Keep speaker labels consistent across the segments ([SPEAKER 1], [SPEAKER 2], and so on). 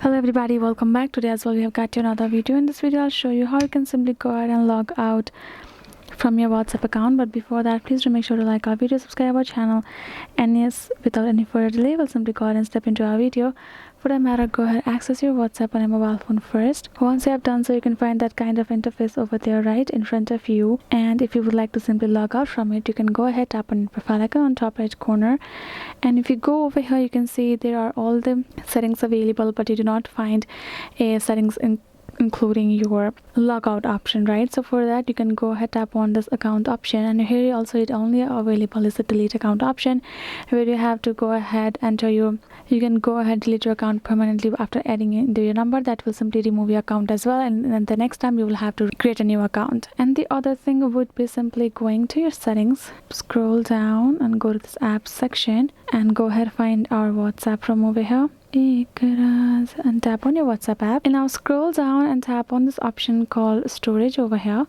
[SPEAKER 1] Hello everybody, welcome back. Today as well we have got you another video. In this video I'll show you how you can simply go ahead and log out from your WhatsApp account. But before that, please do make sure to like our video, subscribe our channel, and yes, without any further delay, we'll simply go ahead and step into our video. For that matter, go ahead, access your WhatsApp on your mobile phone first. Once you have done so, you can find that kind of interface over there right in front of you, and if you would like to simply log out from it, you can go ahead, tap on your profile icon on top right corner, and if you go over here, you can see there are all the settings available, but you do not find a settings including your logout option, right? So for that, you can go ahead, tap on this account option, and here also it only available is the delete account option, where you have to go ahead, enter your, you can go ahead, delete your account permanently after adding in your number. That will simply remove your account as well, and then the next time you will have to create a new account. And the other thing would be simply going to your settings, scroll down and go to this apps section, and go ahead, find our WhatsApp from over here, and tap on your WhatsApp app, and now scroll down and tap on this option called storage over here,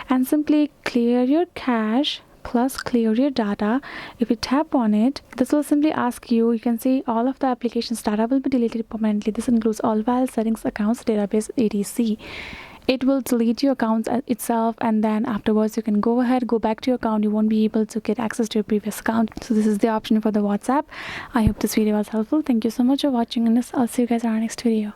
[SPEAKER 1] and simply clear your cache plus clear your data. If you tap on it, this will simply ask you, you can see all of the applications data will be deleted permanently. This includes all files, settings, accounts, database, etc. It will delete your accounts itself, and then afterwards you can go ahead, go back to your account. You won't be able to get access to your previous account. So this is the option for the WhatsApp. I hope this video was helpful. Thank you so much for watching, and I'll see you guys in our next video.